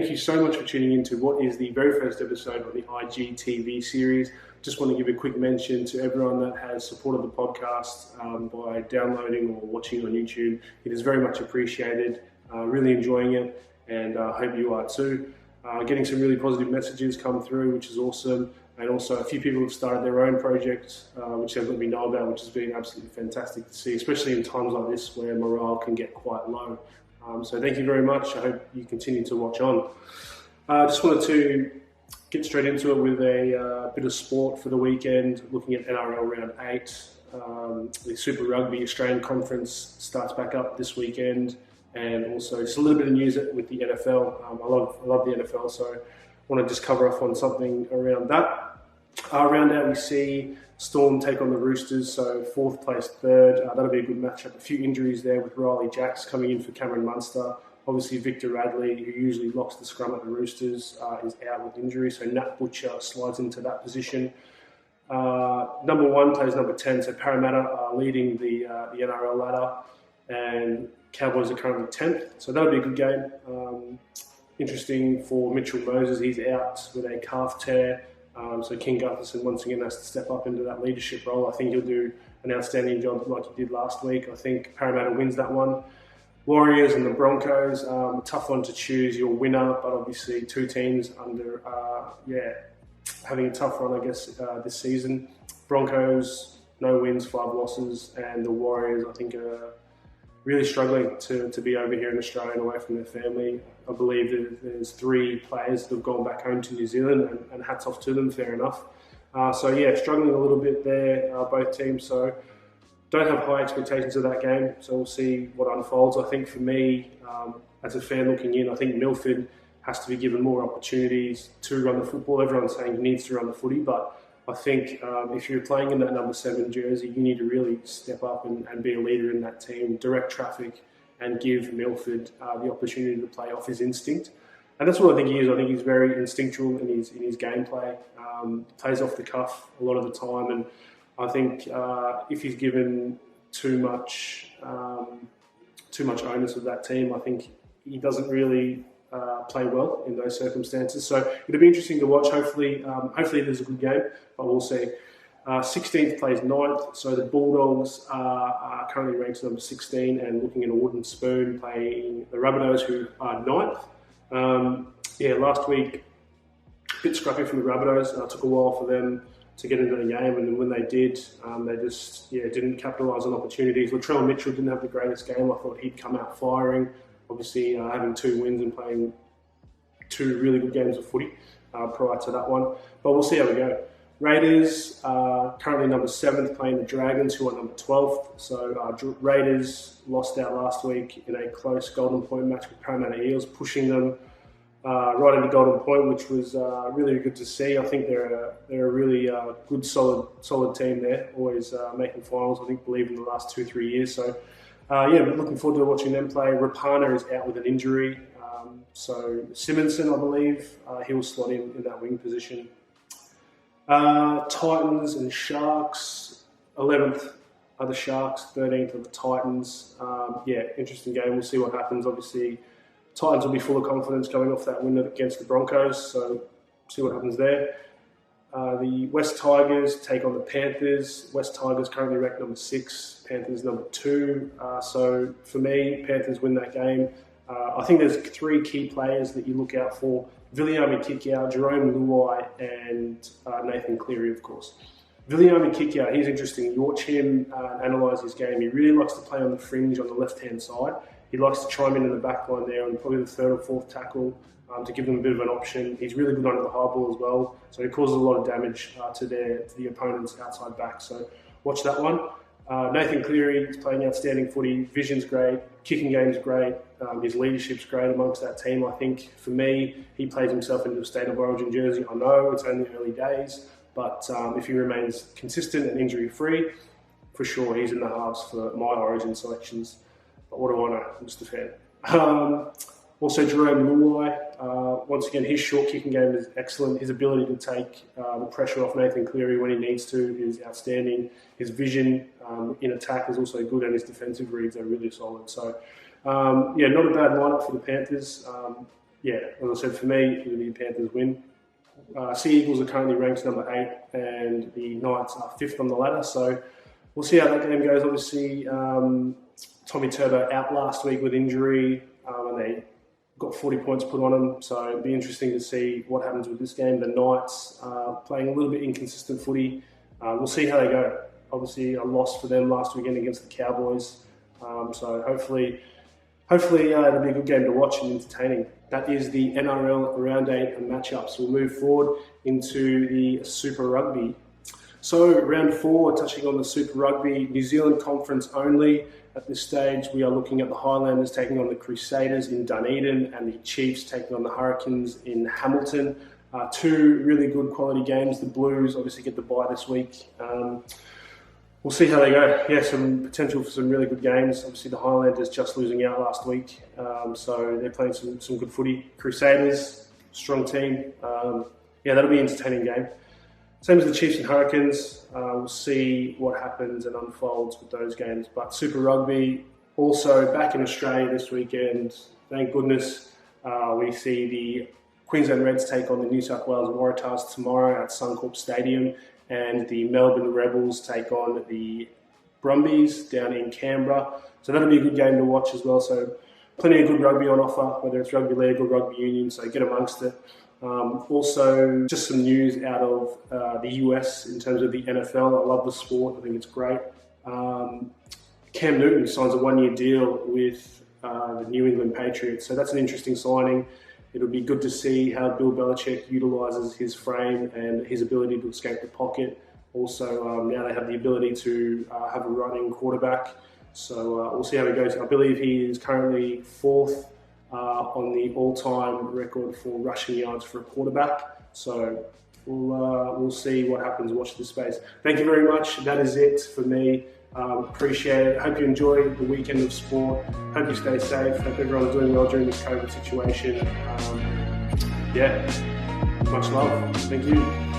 thank you so much for tuning into what is the very first episode of the IGTV series. Just want to give a quick mention to everyone that has supported the podcast by downloading or watching on YouTube. It is very much appreciated. Really enjoying it, and I hope you are too. Getting some really positive messages come through, which is awesome. And also a few people have started their own projects, which they've let me know about, which has been absolutely fantastic to see, especially in times like this where morale can get quite low. So thank you very much. I hope you continue to watch on. Just wanted to get straight into it with a bit of sport for the weekend, looking at NRL Round 8. The Super Rugby Australian Conference starts back up this weekend, and also just a little bit of news with the NFL. I love the NFL, so I want to just cover off on something around that. Round 8 we see Storm take on the Roosters, so 4th place, 3rd. That'll be a good matchup. A few injuries there with Riley Jacks coming in for Cameron Munster. Obviously Victor Radley, who usually locks the scrum at the Roosters, is out with injury, so Nat Butcher slides into that position. Number 1 plays number 10, so Parramatta are leading the NRL ladder, and Cowboys are currently 10th, so that'll be a good game. Interesting for Mitchell Moses, he's out with a calf tear. So King Gutherson once again has to step up into that leadership role. I think he'll do an outstanding job like he did last week. I think Parramatta wins that one. Warriors and the Broncos, a tough one to choose your winner, but obviously two teams under, having a tough run, I guess, this season. Broncos, no wins, 5 losses, and the Warriors, I think, are really struggling to be over here in Australia and away from their family. I believe that there's 3 players that have gone back home to New Zealand, and hats off to them, fair enough. Struggling a little bit there, both teams, so don't have high expectations of that game, so we'll see what unfolds. I think for me, as a fan looking in, I think Milford has to be given more opportunities to run the football. Everyone's saying he needs to run the footy, but I think if you're playing in that number 7 jersey, you need to really step up and be a leader in that team, direct traffic, and give Milford the opportunity to play off his instinct. And that's what I think he is. I think he's very instinctual in his gameplay. Plays off the cuff a lot of the time, and I think if he's given too much onus of that team, I think he doesn't really play well in those circumstances. So it'll be interesting to watch. Hopefully there's a good game, but we'll see. 16th plays 9th, so the Bulldogs are currently ranked number 16 and looking at a wooden spoon playing the Rabbitohs, who are 9th. Last week, a bit scrappy from the Rabbitohs. It took a while for them to get into the game, and then when they did, they just didn't capitalise on opportunities. Latrell Mitchell didn't have the greatest game. I thought he'd come out firing. Obviously, having 2 wins and playing 2 really good games of footy prior to that one. But we'll see how we go. Raiders currently number 7th, playing the Dragons, who are number 12th. So Raiders lost out last week in a close Golden Point match with Parramatta Eels, pushing them right into Golden Point, which was really good to see. I think they're a really good, solid team there, always making finals, I believe, in the last 2-3 years. So, looking forward to watching them play. Rapana is out with an injury. So Simonson, I believe, he will slot in that wing position. Titans and Sharks, 11th are the Sharks, 13th are the Titans. Interesting game. We'll see what happens. Obviously, Titans will be full of confidence going off that win against the Broncos, so see what happens there. The West Tigers take on the Panthers. West Tigers currently ranked number 6, Panthers number 2. So for me, Panthers win that game. I think there's 3 key players that you look out for: Viliami Kikau, Jerome Luai, and Nathan Cleary, of course. Viliami Kikau, he's interesting. You watch him analyse his game. He really likes to play on the fringe on the left-hand side. He likes to chime in the back line there on probably the 3rd or 4th tackle to give them a bit of an option. He's really good under the high ball as well, so he causes a lot of damage to the opponent's outside back. So watch that one. Nathan Cleary is playing outstanding footy. Vision's great. Kicking game's great. His leadership's great amongst that team. I think, for me, he plays himself into a State of Origin jersey. I know it's only early days, but if he remains consistent and injury-free, for sure he's in the halves for my Origin selections. But what do I know? I'm just a fan. Also, Jerome Luai, once again, his short kicking game is excellent. His ability to take the pressure off Nathan Cleary when he needs to is outstanding. His vision in attack is also good, and his defensive reads are really solid. So, not a bad lineup for the Panthers. yeah, as I said, for me, it'll be the Panthers win. Sea Eagles are currently ranked number 8, and the Knights are 5th on the ladder. So we'll see how that game goes. Obviously, Tommy Turbo out last week with injury, and they got 40 points put on them. So it'll be interesting to see what happens with this game. The Knights playing a little bit inconsistent footy. We'll see how they go. Obviously, a loss for them last weekend against the Cowboys. So hopefully it'll be a good game to watch and entertaining. That is the NRL Round 8 matchups. We'll move forward into the Super Rugby. So round 4, touching on the Super Rugby, New Zealand Conference only. At this stage, we are looking at the Highlanders taking on the Crusaders in Dunedin and the Chiefs taking on the Hurricanes in Hamilton. 2 really good quality games. The Blues obviously get the bye this week. We'll see how they go. Yeah, some potential for some really good games. Obviously, the Highlanders just losing out last week, so they're playing some good footy. Crusaders, strong team. Yeah, that'll be an entertaining game. Same as the Chiefs and Hurricanes. We'll see what happens and unfolds with those games. But Super Rugby also back in Australia this weekend. Thank goodness. We see the Queensland Reds take on the New South Wales Waratahs tomorrow at Suncorp Stadium, and the Melbourne Rebels take on the Brumbies down in Canberra. So that'll be a good game to watch as well. So plenty of good rugby on offer, whether it's rugby league or rugby union, so get amongst it. Also, just some news out of the US in terms of the NFL. I love the sport. I think it's great. Cam Newton signs a 1-year deal with the New England Patriots. So that's an interesting signing. It'll be good to see how Bill Belichick utilises his frame and his ability to escape the pocket. Also, now they have the ability to have a running quarterback. So we'll see how it goes. I believe he is currently 4th on the all-time record for rushing yards for a quarterback. So we'll see what happens. Watch this space. Thank you very much. That is it for me. Appreciate it. Hope you enjoy the weekend of sport. Hope you stay safe. Hope everyone's doing well during this COVID situation. Yeah, much love. Thank you.